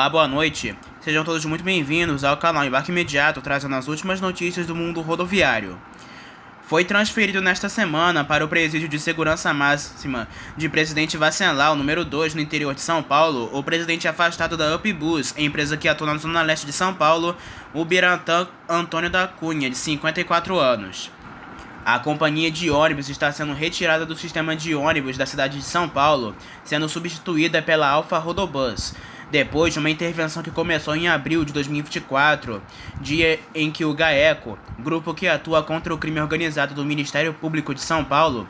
Olá, boa noite. Sejam todos muito bem-vindos ao canal Embarque Imediato, trazendo as últimas notícias do mundo rodoviário. Foi transferido nesta semana para o Presídio de Segurança Máxima de Presidente Venceslau, número 2, no interior de São Paulo, o presidente afastado da UpBus, empresa que atua na zona leste de São Paulo, o Biratã Antônio da Cunha, de 54 anos. A companhia de ônibus está sendo retirada do sistema de ônibus da cidade de São Paulo, sendo substituída pela Alfa Rodobus, depois de uma intervenção que começou em abril de 2024, dia em que o GAECO, grupo que atua contra o crime organizado do Ministério Público de São Paulo,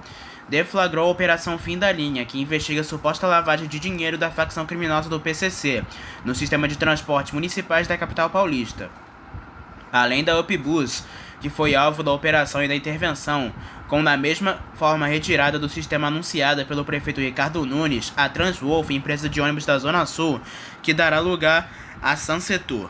deflagrou a Operação Fim da Linha, que investiga a suposta lavagem de dinheiro da facção criminosa do PCC, no sistema de transportes municipais da capital paulista. Além da UpBus, que foi alvo da operação e da intervenção, com da mesma forma retirada do sistema anunciada pelo prefeito Ricardo Nunes, a Transwolf, empresa de ônibus da Zona Sul, que dará lugar à Sansetur.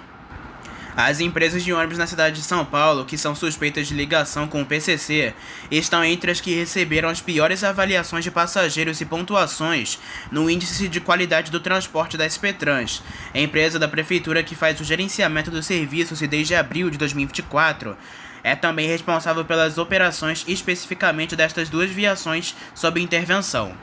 As empresas de ônibus na cidade de São Paulo, que são suspeitas de ligação com o PCC, estão entre as que receberam as piores avaliações de passageiros e pontuações no Índice de Qualidade do Transporte da SP-Trans, a empresa da prefeitura que faz o gerenciamento dos serviços e desde abril de 2024 é também responsável pelas operações especificamente destas duas viações sob intervenção.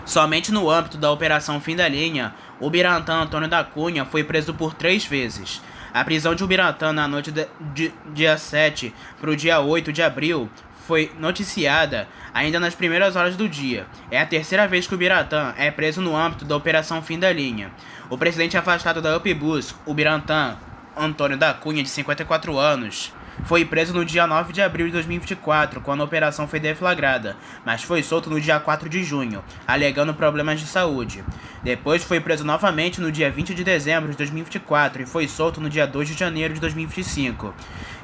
Somente no âmbito da Operação Fim da Linha, o Biratã Antônio da Cunha foi preso por 3 vezes. A prisão de Biratã na noite de dia 7 para o dia 8 de abril foi noticiada ainda nas primeiras horas do dia. É a terceira vez que o Biratã é preso no âmbito da Operação Fim da Linha. O presidente afastado da UpBus, o Biratã Antônio da Cunha, de 54 anos, foi preso no dia 9 de abril de 2024, quando a operação foi deflagrada, mas foi solto no dia 4 de junho, alegando problemas de saúde. Depois foi preso novamente no dia 20 de dezembro de 2024 e foi solto no dia 2 de janeiro de 2025.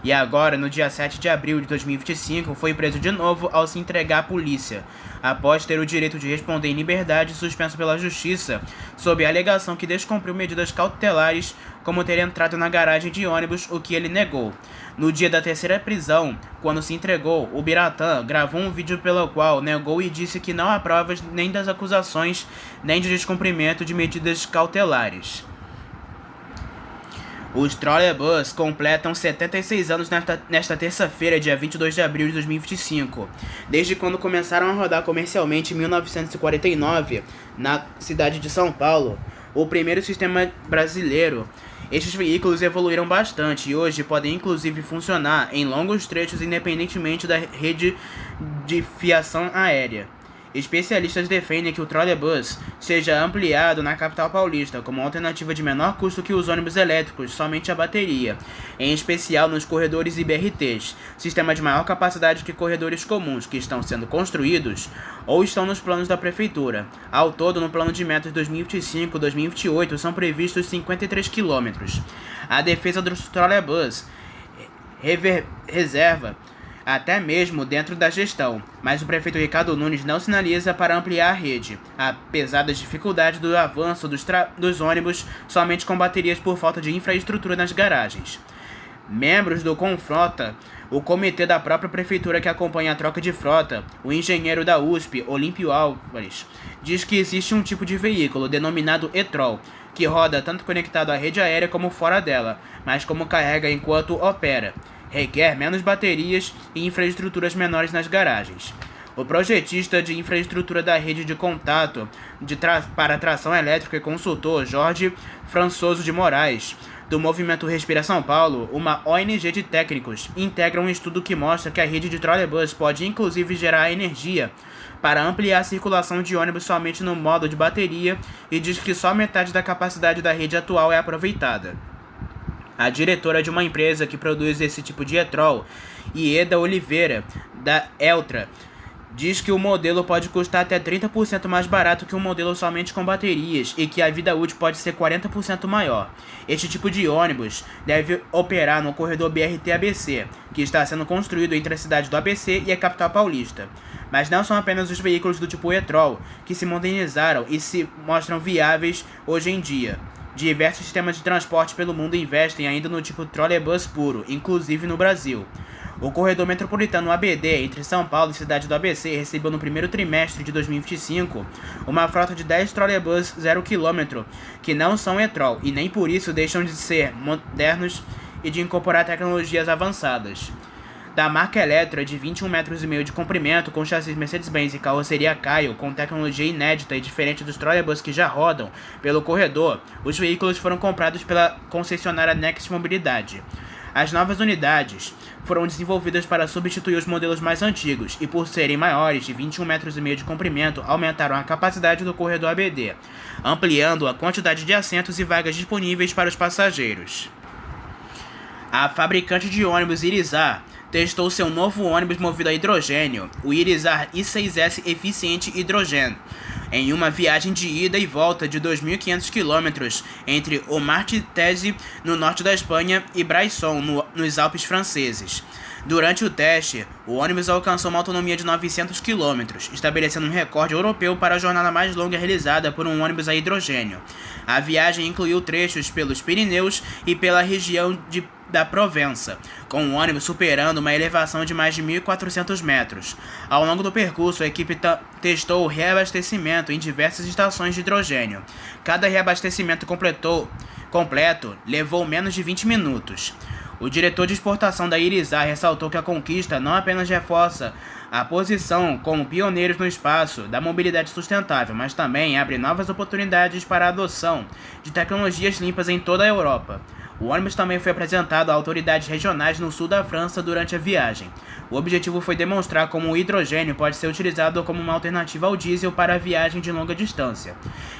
E agora, no dia 7 de abril de 2025, foi preso de novo ao se entregar à polícia, após ter o direito de responder em liberdade suspenso pela justiça, sob a alegação que descumpriu medidas cautelares, como ter entrado na garagem de ônibus, o que ele negou. No dia da terceira prisão, quando se entregou, o Biratã gravou um vídeo pelo qual negou e disse que não há provas nem das acusações, nem de descumprimento de medidas cautelares. Os trolleybus completam 76 anos nesta terça-feira, dia 22 de abril de 2025, desde quando começaram a rodar comercialmente em 1949, na cidade de São Paulo, o primeiro sistema brasileiro. Estes veículos evoluíram bastante e hoje podem inclusive funcionar em longos trechos independentemente da rede de fiação aérea. Especialistas defendem que o trolleybus seja ampliado na capital paulista como alternativa de menor custo que os ônibus elétricos, somente a bateria, em especial nos corredores e BRTs, sistema de maior capacidade que corredores comuns que estão sendo construídos ou estão nos planos da prefeitura. Ao todo, no plano de metas 2025-2028 são previstos 53 km. A defesa dos trolleybus reserva até mesmo dentro da gestão, mas o prefeito Ricardo Nunes não sinaliza para ampliar a rede, apesar das dificuldades do avanço dos ônibus somente com baterias por falta de infraestrutura nas garagens. Membros do Confrota, o comitê da própria prefeitura que acompanha a troca de frota, o engenheiro da USP, Olímpio Álvares, diz que existe um tipo de veículo denominado e-trol, que roda tanto conectado à rede aérea como fora dela, mas como carrega enquanto opera, requer menos baterias e infraestruturas menores nas garagens. O projetista de infraestrutura da rede de contato para tração elétrica e consultor Jorge Françoso de Moraes, do Movimento Respira São Paulo, uma ONG de técnicos, integra um estudo que mostra que a rede de trolleybus pode inclusive gerar energia para ampliar a circulação de ônibus somente no modo de bateria e diz que só metade da capacidade da rede atual é aproveitada. A diretora de uma empresa que produz esse tipo de e-trol, Ieda Oliveira, da Eltra, diz que o modelo pode custar até 30% mais barato que um modelo somente com baterias e que a vida útil pode ser 40% maior. Este tipo de ônibus deve operar no corredor BRT-ABC, que está sendo construído entre a cidade do ABC e a capital paulista. Mas não são apenas os veículos do tipo e-trol que se modernizaram e se mostram viáveis hoje em dia. Diversos sistemas de transporte pelo mundo investem ainda no tipo trolleybus puro, inclusive no Brasil. O corredor metropolitano ABD entre São Paulo e cidade do ABC recebeu no primeiro trimestre de 2025 uma frota de 10 trolleybus 0 km, que não são e-trol e nem por isso deixam de ser modernos e de incorporar tecnologias avançadas. Da marca Electra, de 21,5 metros de comprimento, com chassi Mercedes-Benz e carroceria Caio, com tecnologia inédita e diferente dos trolleybus que já rodam pelo corredor, os veículos foram comprados pela concessionária Next Mobilidade. As novas unidades foram desenvolvidas para substituir os modelos mais antigos e, por serem maiores de 21,5 metros de comprimento, aumentaram a capacidade do corredor ABD, ampliando a quantidade de assentos e vagas disponíveis para os passageiros. A fabricante de ônibus Irizar testou seu novo ônibus movido a hidrogênio, o Irizar i6S Eficiente Hidrogênio, em uma viagem de ida e volta de 2.500 km entre o Martese, no norte da Espanha, e Braisson, nos Alpes franceses. Durante o teste, o ônibus alcançou uma autonomia de 900 km, estabelecendo um recorde europeu para a jornada mais longa realizada por um ônibus a hidrogênio. A viagem incluiu trechos pelos Pirineus e pela região da Provença, com o ônibus superando uma elevação de mais de 1.400 metros. Ao longo do percurso, a equipe testou o reabastecimento em diversas estações de hidrogênio. Cada reabastecimento completo levou menos de 20 minutos. O diretor de exportação da Irizar ressaltou que a conquista não apenas reforça a posição como pioneiros no espaço da mobilidade sustentável, mas também abre novas oportunidades para a adoção de tecnologias limpas em toda a Europa. O ônibus também foi apresentado a autoridades regionais no sul da França durante a viagem. O objetivo foi demonstrar como o hidrogênio pode ser utilizado como uma alternativa ao diesel para a viagem de longa distância.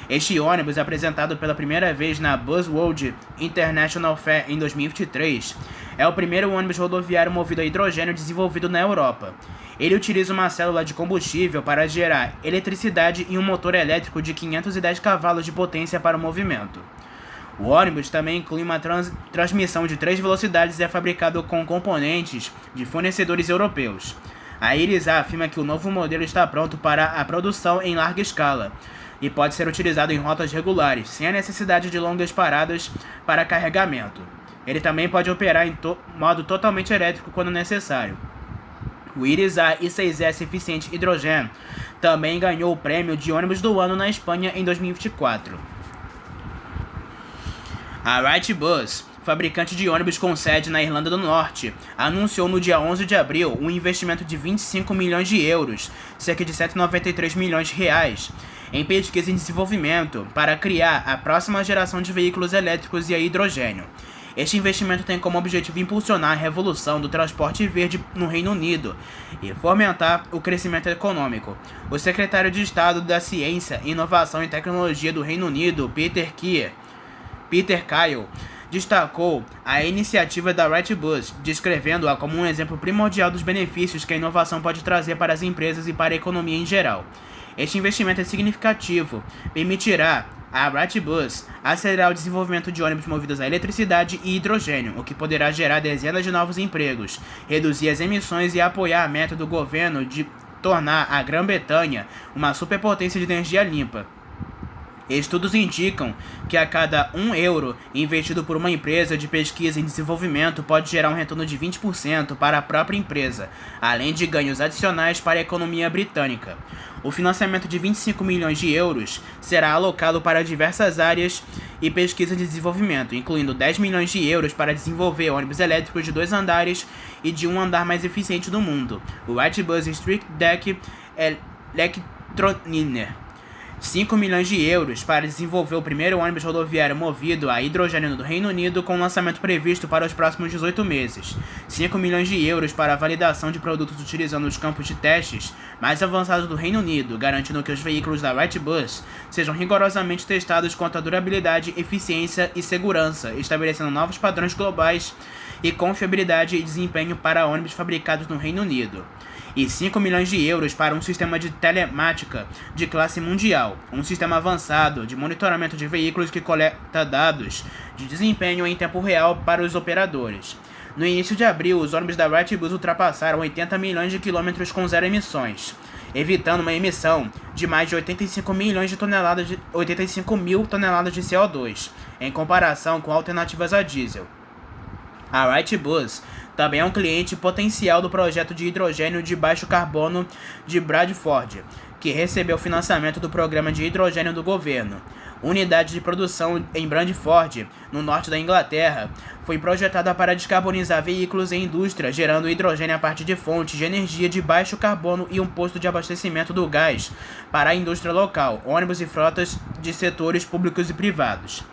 Este ônibus, apresentado pela primeira vez na Busworld International Fair em 2023, é o primeiro ônibus rodoviário movido a hidrogênio desenvolvido na Europa. Ele utiliza uma célula de combustível para gerar eletricidade e um motor elétrico de 510 cavalos de potência para o movimento. O ônibus também inclui uma transmissão de 3 velocidades e é fabricado com componentes de fornecedores europeus. A Irizar afirma que o novo modelo está pronto para a produção em larga escala e pode ser utilizado em rotas regulares, sem a necessidade de longas paradas para carregamento. Ele também pode operar em modo totalmente elétrico quando necessário. O Irizar i6S Eficiente Hidrogênio também ganhou o prêmio de ônibus do ano na Espanha em 2024. A Wrightbus, fabricante de ônibus com sede na Irlanda do Norte, anunciou no dia 11 de abril um investimento de 25 milhões de euros, cerca de 193 milhões de reais, em pesquisa e desenvolvimento para criar a próxima geração de veículos elétricos e a hidrogênio. Este investimento tem como objetivo impulsionar a revolução do transporte verde no Reino Unido e fomentar o crescimento econômico. O secretário de Estado da Ciência, Inovação e Tecnologia do Reino Unido, Peter Kyle, destacou a iniciativa da Wrightbus, descrevendo-a como um exemplo primordial dos benefícios que a inovação pode trazer para as empresas e para a economia em geral. Este investimento é significativo, permitirá a Wrightbus acelerar o desenvolvimento de ônibus movidos a eletricidade e hidrogênio, o que poderá gerar dezenas de novos empregos, reduzir as emissões e apoiar a meta do governo de tornar a Grã-Bretanha uma superpotência de energia limpa. Estudos indicam que a cada €1 investido por uma empresa de pesquisa e desenvolvimento pode gerar um retorno de 20% para a própria empresa, além de ganhos adicionais para a economia britânica. O financiamento de 25 milhões de euros será alocado para diversas áreas e pesquisa e desenvolvimento, incluindo 10 milhões de euros para desenvolver ônibus elétricos de 2 andares e de um andar mais eficiente do mundo, o Wrightbus Street Deck Electroliner. 5 milhões de euros para desenvolver o primeiro ônibus rodoviário movido a hidrogênio do Reino Unido, com lançamento previsto para os próximos 18 meses. 5 milhões de euros para a validação de produtos utilizando os campos de testes mais avançados do Reino Unido, garantindo que os veículos da Wrightbus sejam rigorosamente testados quanto à durabilidade, eficiência e segurança, estabelecendo novos padrões globais e confiabilidade e desempenho para ônibus fabricados no Reino Unido. E 5 milhões de euros para um sistema de telemática de classe mundial, um sistema avançado de monitoramento de veículos que coleta dados de desempenho em tempo real para os operadores. No início de abril, os ônibus da Wrightbus ultrapassaram 80 milhões de quilômetros com zero emissões, evitando uma emissão de mais de 85 mil toneladas de CO2, em comparação com alternativas a diesel. A Wrightbus Também é um cliente potencial do projeto de hidrogênio de baixo carbono de Bradford, que recebeu financiamento do Programa de Hidrogênio do governo. Unidade de produção em Bradford, no norte da Inglaterra, foi projetada para descarbonizar veículos e indústria, gerando hidrogênio a partir de fontes de energia de baixo carbono e um posto de abastecimento do gás para a indústria local, ônibus e frotas de setores públicos e privados.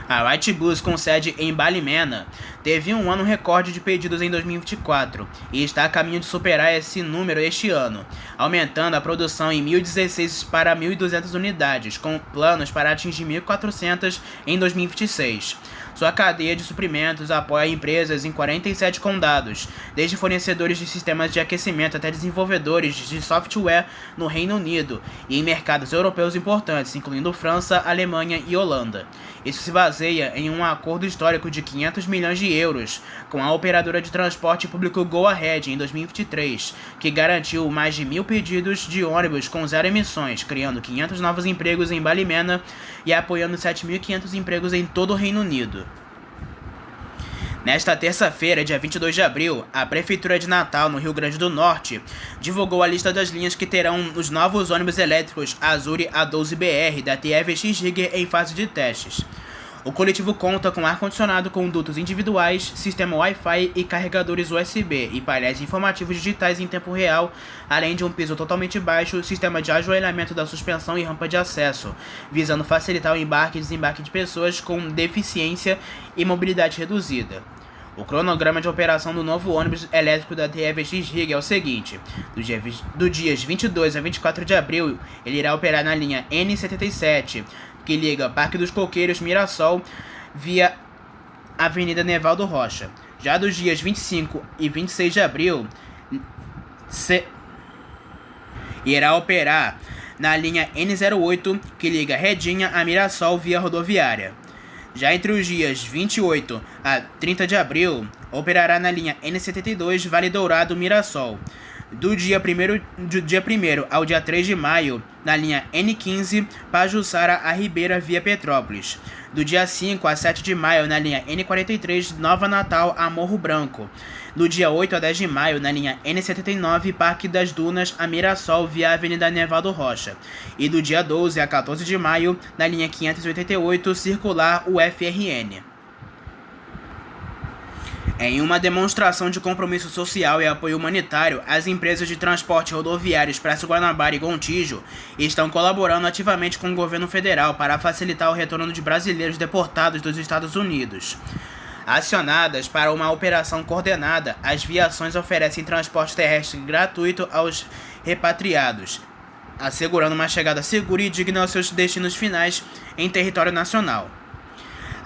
A Wrightbus, com sede em Ballymena, teve um ano recorde de pedidos em 2024 e está a caminho de superar esse número este ano, aumentando a produção em 1.016 para 1.200 unidades, com planos para atingir 1.400 em 2026. Sua cadeia de suprimentos apoia empresas em 47 condados, desde fornecedores de sistemas de aquecimento até desenvolvedores de software no Reino Unido e em mercados europeus importantes, incluindo França, Alemanha e Holanda. Isso se baseia em um acordo histórico de 500 milhões de euros com a operadora de transporte público Go Ahead em 2023, que garantiu mais de 1.000 pedidos de ônibus com zero emissões, criando 500 novos empregos em Ballymena e apoiando 7.500 empregos em todo o Reino Unido. Nesta terça-feira, dia 22 de abril, a Prefeitura de Natal, no Rio Grande do Norte, divulgou a lista das linhas que terão os novos ônibus elétricos Azure A12BR da TVX Rigger em fase de testes. O coletivo conta com ar-condicionado com dutos individuais, sistema Wi-Fi e carregadores USB e painéis informativos digitais em tempo real, além de um piso totalmente baixo, sistema de ajoelhamento da suspensão e rampa de acesso, visando facilitar o embarque e desembarque de pessoas com deficiência e mobilidade reduzida. O cronograma de operação do novo ônibus elétrico da TVX Rigger é o seguinte: do dias 22 a 24 de abril, ele irá operar na linha N77, que liga Parque dos Coqueiros Mirassol via Avenida Nevaldo Rocha. Já dos dias 25 e 26 de abril, irá operar na linha N08, que liga Redinha a Mirassol via rodoviária. Já entre os dias 28 a 30 de abril, operará na linha N72 Vale Dourado Mirassol. Do dia 1º ao dia 3 de maio, na linha N15 Pajuçara a Ribeira via Petrópolis. Do dia 5 a 7 de maio, na linha N43 Nova Natal a Morro Branco. Do dia 8 a 10 de maio, na linha N79 Parque das Dunas a Mirassol via Avenida Nevaldo Rocha. E do dia 12 a 14 de maio, na linha 588 Circular UFRN. Em uma demonstração de compromisso social e apoio humanitário, as empresas de transporte rodoviários Expresso Guanabara e Gontijo estão colaborando ativamente com o governo federal para facilitar o retorno de brasileiros deportados dos Estados Unidos. Acionadas para uma operação coordenada, as viações oferecem transporte terrestre gratuito aos repatriados, assegurando uma chegada segura e digna aos seus destinos finais em território nacional.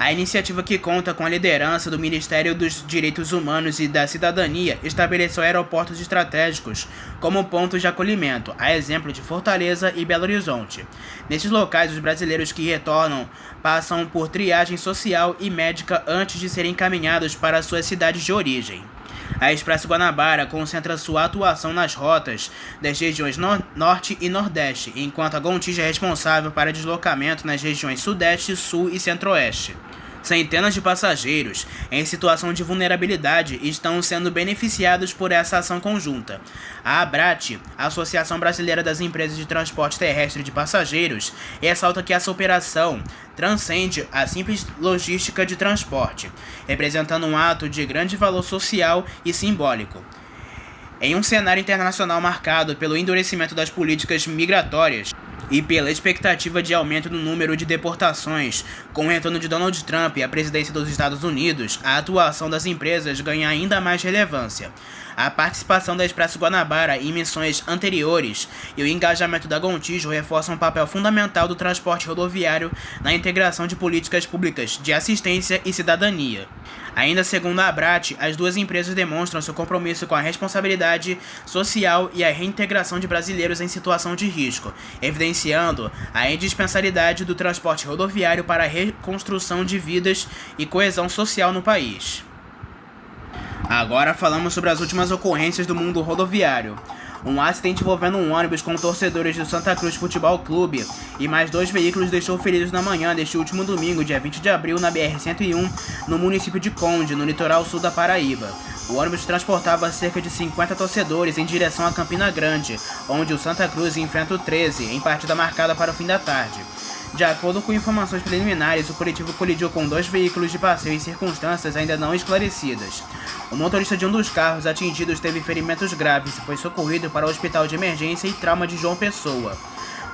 A iniciativa, que conta com a liderança do Ministério dos Direitos Humanos e da Cidadania, estabeleceu aeroportos estratégicos como pontos de acolhimento, a exemplo de Fortaleza e Belo Horizonte. Nesses locais, os brasileiros que retornam passam por triagem social e médica antes de serem encaminhados para suas cidades de origem. A Expresso Guanabara concentra sua atuação nas rotas das regiões Norte e Nordeste, enquanto a Gontijo é responsável para deslocamento nas regiões Sudeste, Sul e Centro-Oeste. Centenas de passageiros em situação de vulnerabilidade estão sendo beneficiados por essa ação conjunta. A ABRAT, a Associação Brasileira das Empresas de Transporte Terrestre de Passageiros, ressalta que essa operação transcende a simples logística de transporte, representando um ato de grande valor social e simbólico. Em um cenário internacional marcado pelo endurecimento das políticas migratórias e pela expectativa de aumento no número de deportações, com o retorno de Donald Trump à presidência dos Estados Unidos, a atuação das empresas ganha ainda mais relevância. A participação da Expresso Guanabara em missões anteriores e o engajamento da Gontijo reforçam o papel fundamental do transporte rodoviário na integração de políticas públicas de assistência e cidadania. Ainda segundo a ABRAT, as duas empresas demonstram seu compromisso com a responsabilidade social e a reintegração de brasileiros em situação de risco, evidenciando a indispensabilidade do transporte rodoviário para a reconstrução de vidas e coesão social no país. Agora falamos sobre as últimas ocorrências do mundo rodoviário. Um acidente envolvendo um ônibus com torcedores do Santa Cruz Futebol Clube e mais 2 veículos deixou feridos na manhã deste último domingo, dia 20 de abril, na BR-101, no município de Conde, no litoral sul da Paraíba. O ônibus transportava cerca de 50 torcedores em direção a Campina Grande, onde o Santa Cruz enfrenta o 13, em partida marcada para o fim da tarde. De acordo com informações preliminares, o coletivo colidiu com 2 veículos de passeio em circunstâncias ainda não esclarecidas. O motorista de um dos carros atingidos teve ferimentos graves e foi socorrido para o Hospital de Emergência e Trauma de João Pessoa.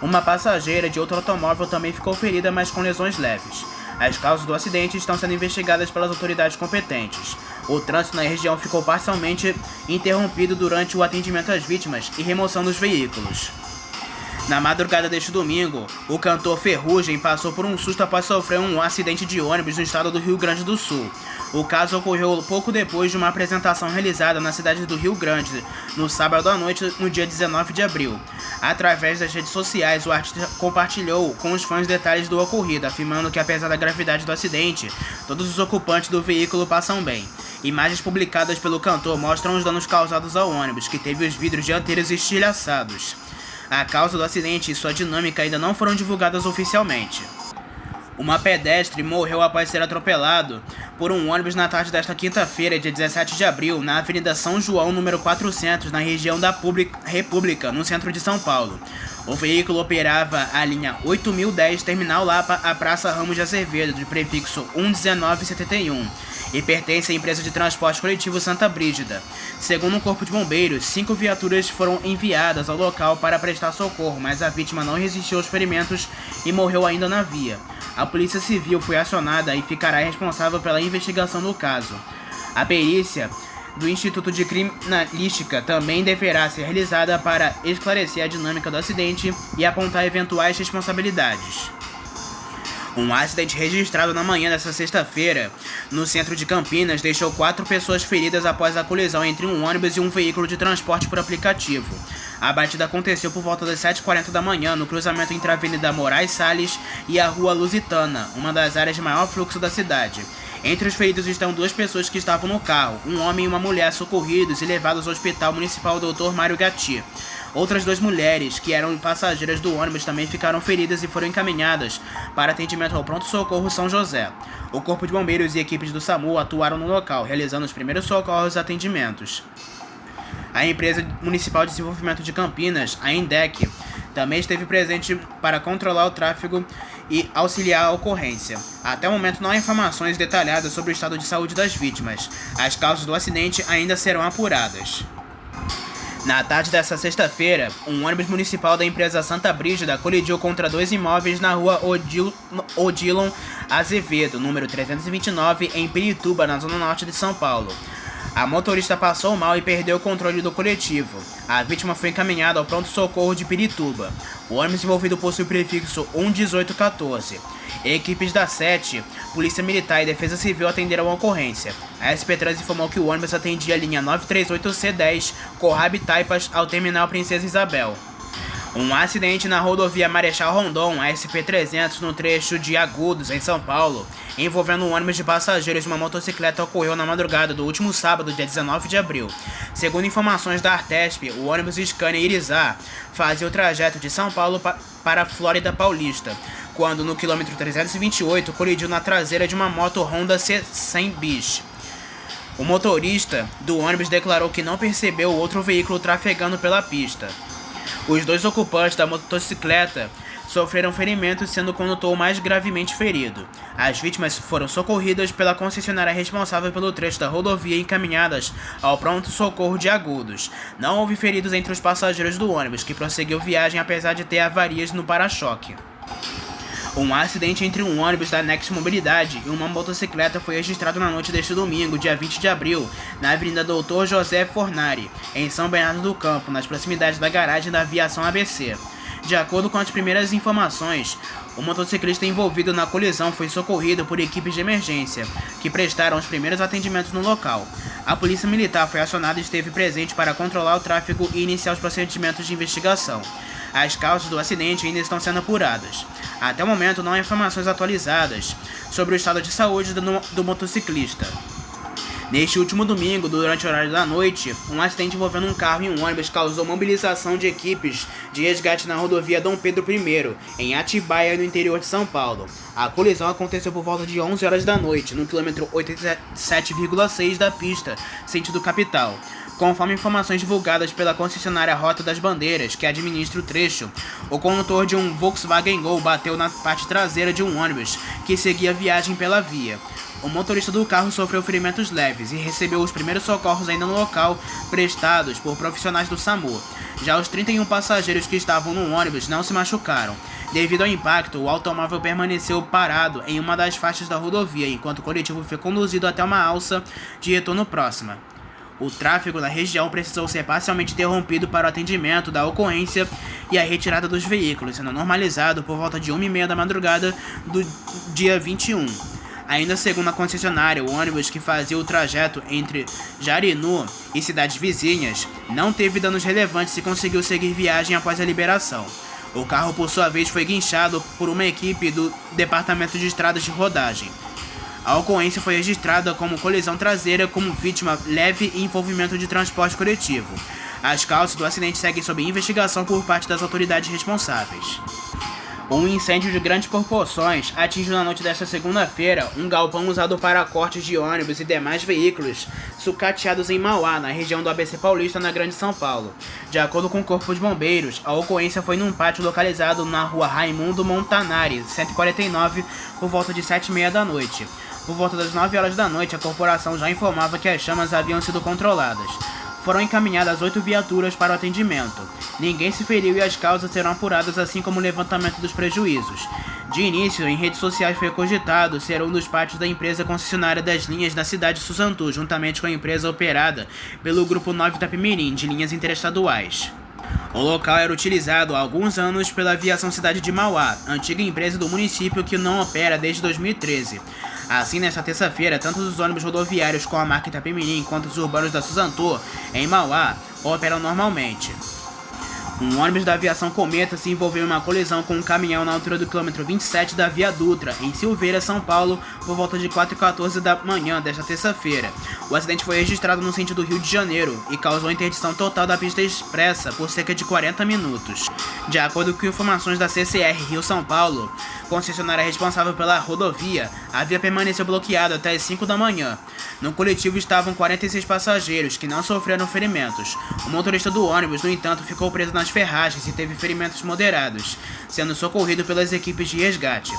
Uma passageira de outro automóvel também ficou ferida, mas com lesões leves. As causas do acidente estão sendo investigadas pelas autoridades competentes. O trânsito na região ficou parcialmente interrompido durante o atendimento às vítimas e remoção dos veículos. Na madrugada deste domingo, o cantor Ferrugem passou por um susto após sofrer um acidente de ônibus no estado do Rio Grande do Sul. O caso ocorreu pouco depois de uma apresentação realizada na cidade do Rio Grande, no sábado à noite, no dia 19 de abril. Através das redes sociais, o artista compartilhou com os fãs detalhes do ocorrido, afirmando que, apesar da gravidade do acidente, todos os ocupantes do veículo passam bem. Imagens publicadas pelo cantor mostram os danos causados ao ônibus, que teve os vidros dianteiros estilhaçados. A causa do acidente e sua dinâmica ainda não foram divulgadas oficialmente. Uma pedestre morreu após ser atropelado por um ônibus na tarde desta quinta-feira, dia 17 de abril, na Avenida São João, número 400, na região da República, no centro de São Paulo. O veículo operava a linha 8010 Terminal Lapa à Praça Ramos de Azevedo, de prefixo 11971, e pertence à empresa de transporte coletivo Santa Brígida. Segundo o Corpo de Bombeiros, 5 viaturas foram enviadas ao local para prestar socorro, mas a vítima não resistiu aos ferimentos e morreu ainda na via. A Polícia Civil foi acionada e ficará responsável pela investigação do caso. A perícia do Instituto de Criminalística também deverá ser realizada para esclarecer a dinâmica do acidente e apontar eventuais responsabilidades. Um acidente registrado na manhã desta sexta-feira, no centro de Campinas, deixou 4 pessoas feridas após a colisão entre um ônibus e um veículo de transporte por aplicativo. A batida aconteceu por volta das 7h40 da manhã, no cruzamento entre a Avenida Moraes Salles e a Rua Lusitana, uma das áreas de maior fluxo da cidade. Entre os feridos estão 2 pessoas que estavam no carro, um homem e uma mulher socorridos e levados ao Hospital Municipal Dr. Mário Gatti. Outras 2 mulheres, que eram passageiras do ônibus, também ficaram feridas e foram encaminhadas para atendimento ao Pronto-Socorro São José. O Corpo de Bombeiros e equipes do SAMU atuaram no local, realizando os primeiros socorros e atendimentos. A Empresa Municipal de Desenvolvimento de Campinas, a ENDEC, também esteve presente para controlar o tráfego e auxiliar a ocorrência. Até o momento não há informações detalhadas sobre o estado de saúde das vítimas. As causas do acidente ainda serão apuradas. Na tarde desta sexta-feira, um ônibus municipal da empresa Santa Brígida colidiu contra 2 imóveis na rua Odilon Azevedo, número 329, em Pirituba, na zona norte de São Paulo. A motorista passou mal e perdeu o controle do coletivo. A vítima foi encaminhada ao pronto-socorro de Pirituba. O ônibus envolvido possui o prefixo 11814. Equipes da 7, Polícia Militar e Defesa Civil atenderam a ocorrência. A SP-Trans informou que o ônibus atendia a linha 938C10, Corrab Taipas, ao terminal Princesa Isabel. Um acidente na rodovia Marechal Rondon, a SP-300, no trecho de Agudos, em São Paulo, envolvendo um ônibus de passageiros e uma motocicleta, ocorreu na madrugada do último sábado, dia 19 de abril. Segundo informações da Artesp, o ônibus Scania Irizar fazia o trajeto de São Paulo para a Flórida Paulista, quando no quilômetro 328 colidiu na traseira de uma moto Honda C100 bis. O motorista do ônibus declarou que não percebeu outro veículo trafegando pela pista. Os 2 ocupantes da motocicleta sofreram ferimentos, sendo o condutor mais gravemente ferido. As vítimas foram socorridas pela concessionária responsável pelo trecho da rodovia e encaminhadas ao pronto-socorro de Agudos. Não houve feridos entre os passageiros do ônibus, que prosseguiu viagem apesar de ter avarias no para-choque. Um acidente entre um ônibus da Next Mobilidade e uma motocicleta foi registrado na noite deste domingo, dia 20 de abril, na Avenida Dr. José Fornari, em São Bernardo do Campo, nas proximidades da garagem da Aviação ABC. De acordo com as primeiras informações, o motociclista envolvido na colisão foi socorrido por equipes de emergência, que prestaram os primeiros atendimentos no local. A Polícia Militar foi acionada e esteve presente para controlar o tráfego e iniciar os procedimentos de investigação. As causas do acidente ainda estão sendo apuradas. Até o momento não há informações atualizadas sobre o estado de saúde do motociclista. Neste último domingo, durante o horário da noite, um acidente envolvendo um carro e um ônibus causou mobilização de equipes de resgate na rodovia Dom Pedro I, em Atibaia, no interior de São Paulo. A colisão aconteceu por volta de 11 horas da noite, no quilômetro 87,6 da pista, sentido capital. Conforme informações divulgadas pela concessionária Rota das Bandeiras, que administra o trecho, o condutor de um Volkswagen Gol bateu na parte traseira de um ônibus que seguia a viagem pela via. O motorista do carro sofreu ferimentos leves e recebeu os primeiros socorros ainda no local, prestados por profissionais do SAMU. Já os 31 passageiros que estavam no ônibus não se machucaram. Devido ao impacto, o automóvel permaneceu parado em uma das faixas da rodovia, enquanto o coletivo foi conduzido até uma alça de retorno próxima. O tráfego na região precisou ser parcialmente interrompido para o atendimento da ocorrência e a retirada dos veículos, sendo normalizado por volta de 1h30 da madrugada do dia 21. Ainda segundo a concessionária, o ônibus que fazia o trajeto entre Jarinu e cidades vizinhas não teve danos relevantes e conseguiu seguir viagem após a liberação. O carro, por sua vez, foi guinchado por uma equipe do Departamento de Estradas de Rodagem. A ocorrência foi registrada como colisão traseira, como vítima leve e envolvimento de transporte coletivo. As causas do acidente seguem sob investigação por parte das autoridades responsáveis. Um incêndio de grandes proporções atingiu na noite desta segunda-feira um galpão usado para cortes de ônibus e demais veículos sucateados em Mauá, na região do ABC Paulista, na Grande São Paulo. De acordo com o Corpo de Bombeiros, a ocorrência foi num pátio localizado na rua Raimundo Montanari, 149, por volta de 7h30 da noite. Por volta das 9 horas da noite, a corporação já informava que as chamas haviam sido controladas. Foram encaminhadas 8 viaturas para o atendimento. Ninguém se feriu e as causas serão apuradas, assim como o levantamento dos prejuízos. De início, em redes sociais foi cogitado ser um dos pátios da empresa concessionária das linhas da cidade de Suzantu, juntamente com a empresa operada pelo Grupo 9 Itapemirim, de linhas interestaduais. O local era utilizado há alguns anos pela Aviação Cidade de Mauá, antiga empresa do município que não opera desde 2013. Assim, nesta terça-feira, tanto os ônibus rodoviários com a marca Itapemirim quanto os urbanos da Suzantu, em Mauá, operam normalmente. Um ônibus da aviação Cometa se envolveu em uma colisão com um caminhão na altura do quilômetro 27 da Via Dutra, em Silveira, São Paulo, por volta de 4h14 da manhã desta terça-feira. O acidente foi registrado no sentido Rio de Janeiro e causou interdição total da pista expressa por cerca de 40 minutos. De acordo com informações da CCR Rio-São Paulo, concessionária responsável pela rodovia, a via permaneceu bloqueada até as 5 da manhã. No coletivo estavam 46 passageiros, que não sofreram ferimentos. O motorista do ônibus, no entanto, ficou preso nas ferragens e teve ferimentos moderados, sendo socorrido pelas equipes de resgate.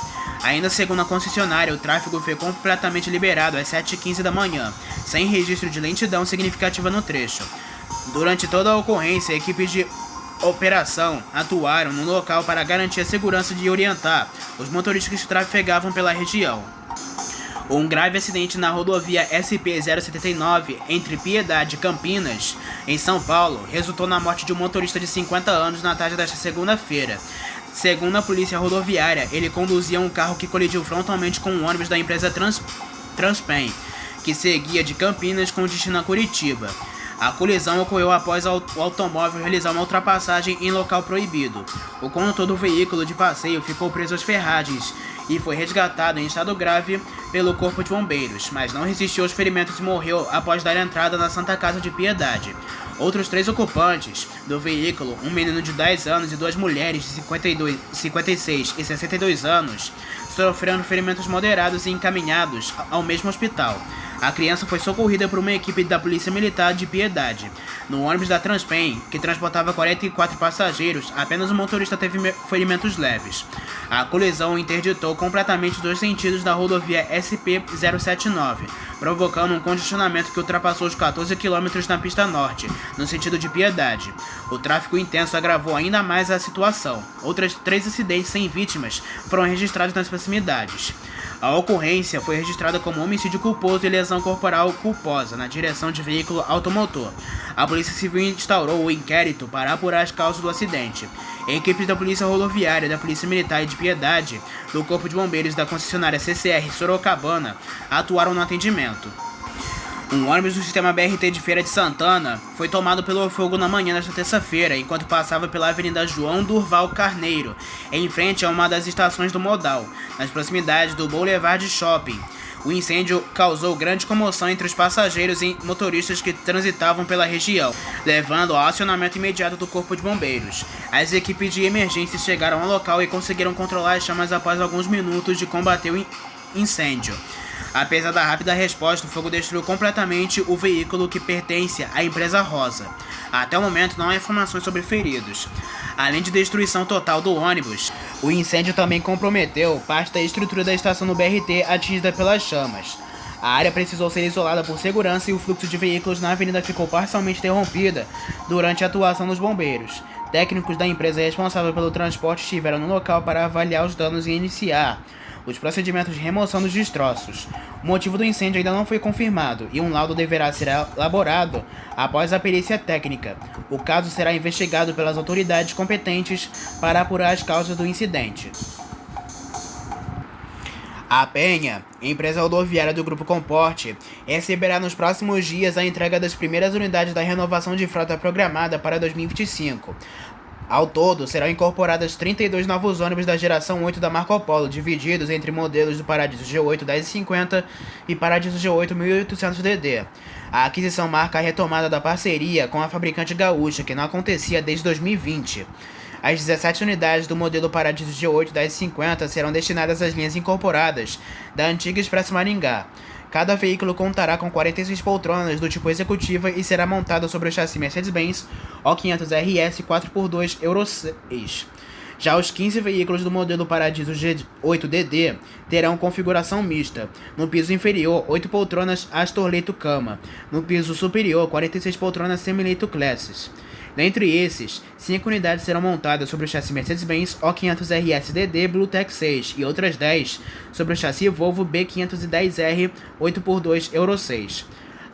Ainda segundo a concessionária, o tráfego foi completamente liberado às 7h15 da manhã, sem registro de lentidão significativa no trecho. Durante toda a ocorrência, equipes de operação atuaram no local para garantir a segurança e orientar os motoristas que trafegavam pela região. Um grave acidente na rodovia SP-079 entre Piedade e Campinas, em São Paulo, resultou na morte de um motorista de 50 anos na tarde desta segunda-feira. Segundo a polícia rodoviária, ele conduzia um carro que colidiu frontalmente com um ônibus da empresa Transpen, que seguia de Campinas com destino a Curitiba. A colisão ocorreu após o automóvel realizar uma ultrapassagem em local proibido. O condutor do veículo de passeio ficou preso às ferragens e foi resgatado em estado grave pelo Corpo de Bombeiros, mas não resistiu aos ferimentos e morreu após dar entrada na Santa Casa de Piedade. Outros 3 ocupantes do veículo, um menino de 10 anos e 2 mulheres de 56 e 62 anos, sofreram ferimentos moderados e encaminhados ao mesmo hospital. A criança foi socorrida por uma equipe da Polícia Militar de Piedade. No ônibus da Transpen, que transportava 44 passageiros, apenas o motorista teve ferimentos leves. A colisão interditou completamente os 2 sentidos da rodovia SP-079, provocando um congestionamento que ultrapassou os 14 km na pista norte, no sentido de Piedade. O tráfego intenso agravou ainda mais a situação. Outras 3 acidentes sem vítimas foram registrados nas proximidades. A ocorrência foi registrada como homicídio culposo e lesão corporal culposa na direção de veículo automotor. A Polícia Civil instaurou o inquérito para apurar as causas do acidente. Equipes da Polícia Rodoviária, da Polícia Militar e de Piedade, do Corpo de Bombeiros da concessionária CCR Sorocabana atuaram no atendimento. Um ônibus do sistema BRT de Feira de Santana foi tomado pelo fogo na manhã desta terça-feira, enquanto passava pela Avenida João Durval Carneiro, em frente a uma das estações do Modal, nas proximidades do Boulevard Shopping. O incêndio causou grande comoção entre os passageiros e motoristas que transitavam pela região, levando ao acionamento imediato do Corpo de Bombeiros. As equipes de emergência chegaram ao local e conseguiram controlar as chamas após alguns minutos de combater o incêndio. Apesar da rápida resposta, o fogo destruiu completamente o veículo que pertence à empresa Rosa. Até o momento não há informações sobre feridos. Além de destruição total do ônibus, o incêndio também comprometeu parte da estrutura da estação do BRT atingida pelas chamas. A área precisou ser isolada por segurança e o fluxo de veículos na avenida ficou parcialmente interrompida durante a atuação dos bombeiros. Técnicos da empresa responsável pelo transporte estiveram no local para avaliar os danos e iniciar os procedimentos de remoção dos destroços. O motivo do incêndio ainda não foi confirmado e um laudo deverá ser elaborado após a perícia técnica. O caso será investigado pelas autoridades competentes para apurar as causas do incidente. A Penha, empresa rodoviária do Grupo Comporte, receberá nos próximos dias a entrega das primeiras unidades da renovação de frota programada para 2025. Ao todo, serão incorporadas 32 novos ônibus da geração 8 da Marco Polo, divididos entre modelos do Paradiso G8 1050 e Paradiso G8 1800DD. A aquisição marca a retomada da parceria com a fabricante gaúcha, que não acontecia desde 2020. As 17 unidades do modelo Paradiso G8 1050 serão destinadas às linhas incorporadas da antiga Expresso Maringá. Cada veículo contará com 46 poltronas do tipo executiva e será montado sobre o chassi Mercedes-Benz O500RS 4x2 Euro 6. Já os 15 veículos do modelo Paradiso G8DD terão configuração mista. No piso inferior, 8 poltronas Astor Leito Cama. No piso superior, 46 poltronas Semi-Leito Classes. Dentre esses, 5 unidades serão montadas sobre o chassi Mercedes-Benz O500RS-DD Bluetech 6 e outras 10 sobre o chassi Volvo B510R 8x2 Euro 6.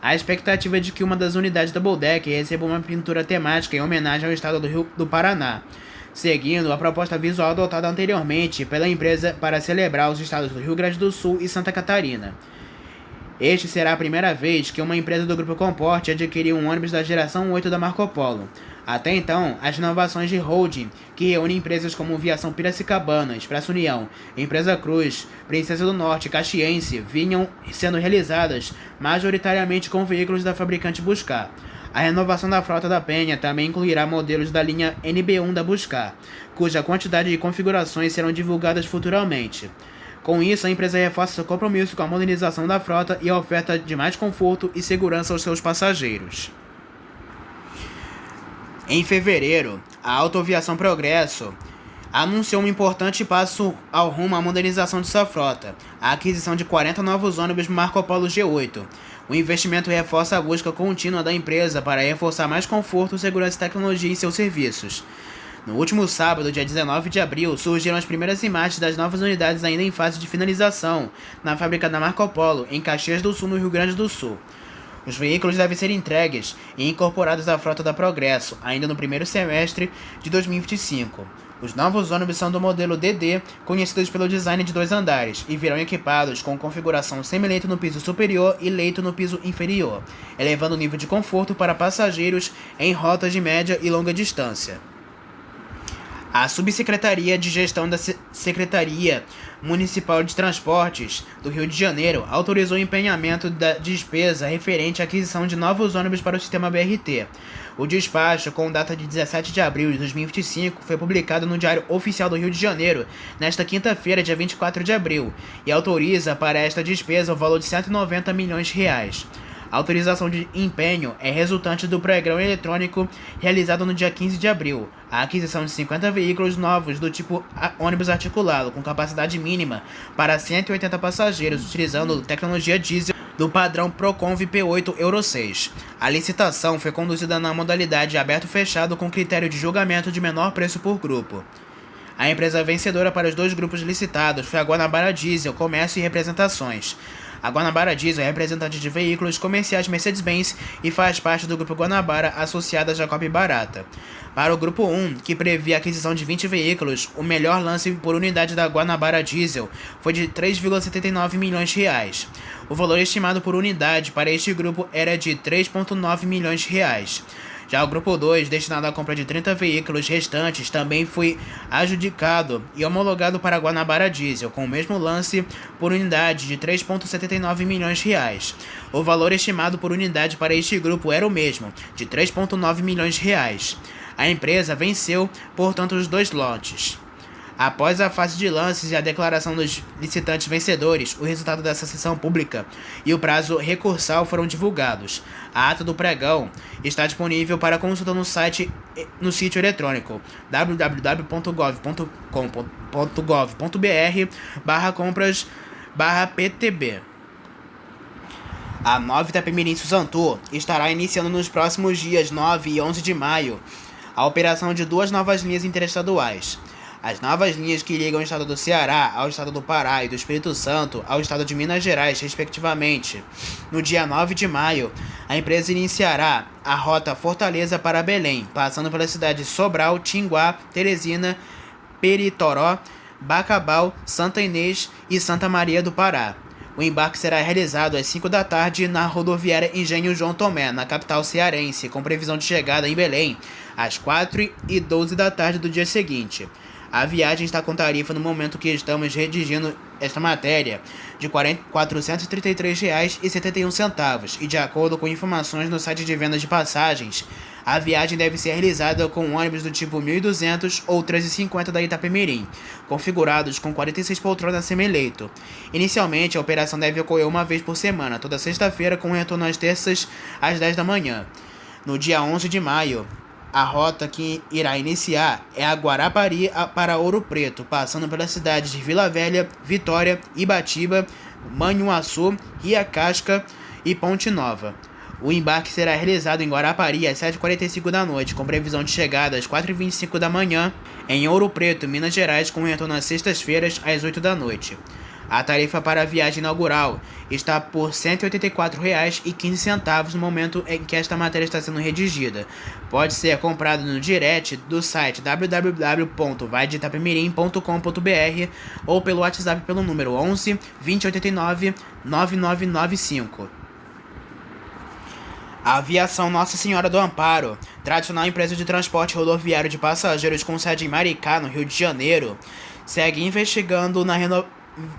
A expectativa é de que uma das unidades Double Deck receba uma pintura temática em homenagem ao estado do Paraná, seguindo a proposta visual adotada anteriormente pela empresa para celebrar os estados do Rio Grande do Sul e Santa Catarina. Este será a primeira vez que uma empresa do Grupo Comporte adquiriu um ônibus da geração 8 da Marco Polo. Até então, as inovações de holding, que reúne empresas como Viação Piracicabana, Expresso União, Empresa Cruz, Princesa do Norte e Caxiense, vinham sendo realizadas majoritariamente com veículos da fabricante Buscar. A renovação da frota da Penha também incluirá modelos da linha NB1 da Buscar, cuja quantidade de configurações serão divulgadas futuramente. Com isso, a empresa reforça seu compromisso com a modernização da frota e a oferta de mais conforto e segurança aos seus passageiros. Em fevereiro, a Autoaviação Progresso anunciou um importante passo ao rumo à modernização de sua frota, a aquisição de 40 novos ônibus Marco Polo G8. O investimento reforça a busca contínua da empresa para reforçar mais conforto, segurança e tecnologia em seus serviços. No último sábado, dia 19 de abril, surgiram as primeiras imagens das novas unidades ainda em fase de finalização na fábrica da Marco Polo, em Caxias do Sul, no Rio Grande do Sul. Os veículos devem ser entregues e incorporados à frota da Progresso, ainda no primeiro semestre de 2025. Os novos ônibus são do modelo DD, conhecidos pelo design de 2 andares, e virão equipados com configuração semi-leito no piso superior e leito no piso inferior, elevando o nível de conforto para passageiros em rotas de média e longa distância. A Subsecretaria de Gestão da Secretaria Municipal de Transportes do Rio de Janeiro autorizou o empenhamento da despesa referente à aquisição de novos ônibus para o sistema BRT. O despacho, com data de 17 de abril de 2025, foi publicado no Diário Oficial do Rio de Janeiro nesta quinta-feira, dia 24 de abril, e autoriza para esta despesa o valor de R$ 190 milhões. A autorização de empenho é resultante do pregão eletrônico realizado no dia 15 de abril. A aquisição de 50 veículos novos do tipo ônibus articulado, com capacidade mínima para 180 passageiros, utilizando tecnologia diesel do padrão Proconv P8 Euro 6. A licitação foi conduzida na modalidade aberto-fechado com critério de julgamento de menor preço por grupo. A empresa vencedora para os 2 grupos licitados foi a Guanabara Diesel Comércio e Representações. A Guanabara Diesel é representante de veículos comerciais Mercedes-Benz e faz parte do Grupo Guanabara, associada a Jacob Barata. Para o Grupo 1, que previa a aquisição de 20 veículos, o melhor lance por unidade da Guanabara Diesel foi de R$ 3,79 milhões. O valor estimado por unidade para este grupo era de R$ 3,9 milhões. Já o grupo 2, destinado à compra de 30 veículos restantes, também foi adjudicado e homologado para a Guanabara Diesel, com o mesmo lance por unidade de 3,79 milhões de reais. O valor estimado por unidade para este grupo era o mesmo, de 3,9 milhões de reais. A empresa venceu, portanto, os 2 lotes. Após a fase de lances e a declaração dos licitantes vencedores, o resultado dessa sessão pública e o prazo recursal foram divulgados. A ata do pregão está disponível para consulta no sítio eletrônico www.gov.br/compras/PTB. A Nova Itapemirim Suzantu estará iniciando nos próximos dias 9 e 11 de maio a operação de 2 novas linhas interestaduais. As novas linhas que ligam o estado do Ceará ao estado do Pará e do Espírito Santo ao estado de Minas Gerais, respectivamente. No dia 9 de maio, a empresa iniciará a rota Fortaleza para Belém, passando pelas cidades de Sobral, Tinguá, Teresina, Peritoró, Bacabal, Santa Inês e Santa Maria do Pará. O embarque será realizado às 5 da tarde na rodoviária Engenho João Tomé, na capital cearense, com previsão de chegada em Belém às 4h12 da tarde do dia seguinte. A viagem está com tarifa no momento que estamos redigindo esta matéria de R$ 433,71 e de acordo com informações no site de vendas de passagens, a viagem deve ser realizada com ônibus do tipo 1200 ou 1350 da Itapemirim, configurados com 46 poltronas semi-leito. Inicialmente, a operação deve ocorrer uma vez por semana, toda sexta-feira, com retorno às terças às 10 da manhã. No dia 11 de maio, a rota que irá iniciar é a Guarapari para Ouro Preto, passando pelas cidades de Vila Velha, Vitória, Ibatiba, Manhuaçu, Ria Casca e Ponte Nova. O embarque será realizado em Guarapari às 7h45 da noite, com previsão de chegada às 4h25 da manhã em Ouro Preto, Minas Gerais, com retorno às sextas-feiras às 8 da noite. A tarifa para a viagem inaugural está por R$ 184,15 no momento em que esta matéria está sendo redigida. Pode ser comprado no direct do site www.vaiditapemirim.com.br ou pelo WhatsApp pelo número 11 2089 9995. A Aviação Nossa Senhora do Amparo, tradicional empresa de transporte rodoviário de passageiros com sede em Maricá, no Rio de Janeiro, segue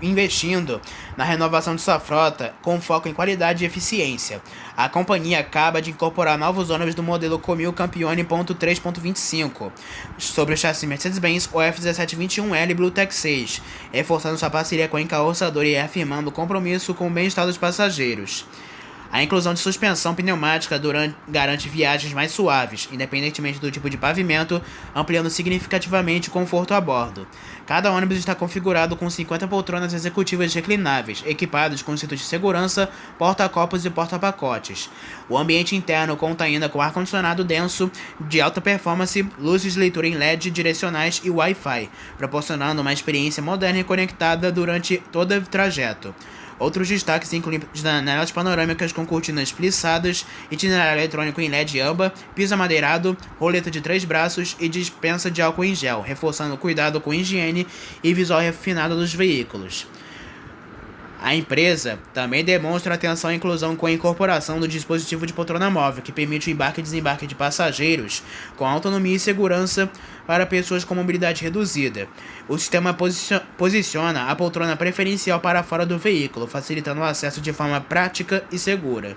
investindo na renovação de sua frota com foco em qualidade e eficiência. A companhia acaba de incorporar novos ônibus do modelo Comil Campione.3.25 sobre o chassi Mercedes-Benz OF1721L Bluetech 6, reforçando sua parceria com a encarroçadora e reafirmando o compromisso com o bem-estar dos passageiros. A inclusão de suspensão pneumática garante viagens mais suaves, independentemente do tipo de pavimento, ampliando significativamente o conforto a bordo. Cada ônibus está configurado com 50 poltronas executivas reclináveis, equipadas com cinto de segurança, porta-copos e porta-pacotes. O ambiente interno conta ainda com ar-condicionado denso, de alta performance, luzes de leitura em LED direcionais e Wi-Fi, proporcionando uma experiência moderna e conectada durante todo o trajeto. Outros destaques incluem janelas panorâmicas com cortinas plissadas, itinerário eletrônico em LED âmbar, piso amadeirado, roleta de 3 braços e dispensa de álcool em gel, reforçando o cuidado com higiene e visual refinado dos veículos. A empresa também demonstra atenção à inclusão com a incorporação do dispositivo de poltrona móvel, que permite o embarque e desembarque de passageiros com autonomia e segurança para pessoas com mobilidade reduzida. O sistema posiciona a poltrona preferencial para fora do veículo, facilitando o acesso de forma prática e segura.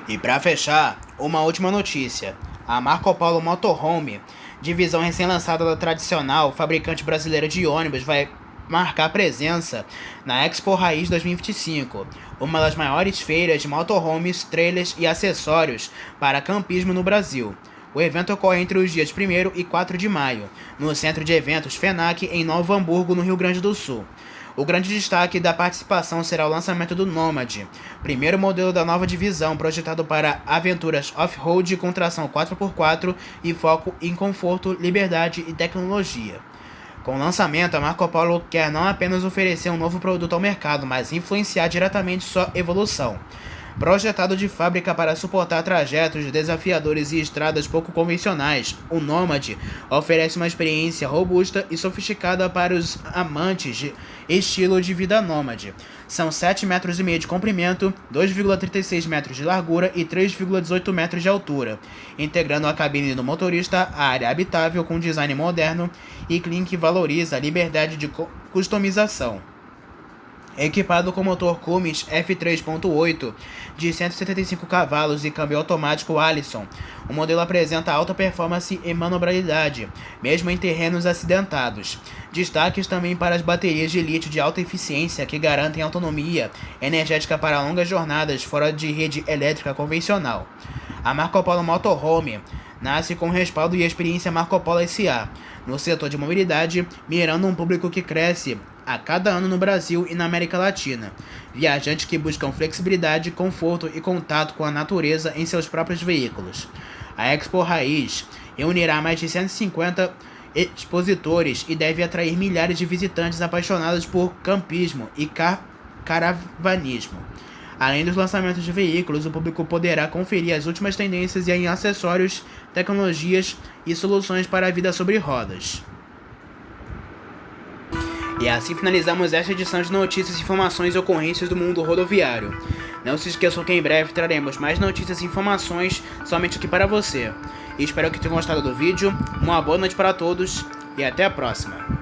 E para fechar, uma última notícia. A Marco Polo Motorhome, divisão recém-lançada da tradicional fabricante brasileira de ônibus, vai marcar presença na Expo Raiz 2025, uma das maiores feiras de motorhomes, trailers e acessórios para campismo no Brasil. O evento ocorre entre os dias 1º e 4 de maio, no Centro de Eventos FENAC, em Novo Hamburgo, no Rio Grande do Sul. O grande destaque da participação será o lançamento do Nomad, primeiro modelo da nova divisão projetado para aventuras off-road com tração 4x4 e foco em conforto, liberdade e tecnologia. Com o lançamento, a Marco Polo quer não apenas oferecer um novo produto ao mercado, mas influenciar diretamente sua evolução. Projetado de fábrica para suportar trajetos desafiadores e estradas pouco convencionais, o Nomad oferece uma experiência robusta e sofisticada para os amantes de estilo de vida nômade. São 7,5 metros de comprimento, 2,36 metros de largura e 3,18 metros de altura, integrando a cabine do motorista, a área habitável com design moderno e clean que valoriza a liberdade de customização. Equipado com motor Cummins F3.8 de 175 cavalos e câmbio automático Allison, o modelo apresenta alta performance e manobrabilidade, mesmo em terrenos acidentados. Destaques também para as baterias de lítio de alta eficiência que garantem autonomia energética para longas jornadas fora de rede elétrica convencional. A Marco Polo Motorhome nasce com respaldo e experiência Marco Polo S.A. no setor de mobilidade, mirando um público que cresce a cada ano no Brasil e na América Latina. Viajantes que buscam flexibilidade, conforto e contato com a natureza em seus próprios veículos. A Expo Raiz reunirá mais de 150 expositores e deve atrair milhares de visitantes apaixonados por campismo e caravanismo. Além dos lançamentos de veículos, o público poderá conferir as últimas tendências em acessórios, tecnologias e soluções para a vida sobre rodas. E assim finalizamos esta edição de notícias, informações e ocorrências do mundo rodoviário. Não se esqueçam que em breve traremos mais notícias e informações somente aqui para você. E espero que tenham gostado do vídeo, uma boa noite para todos e até a próxima.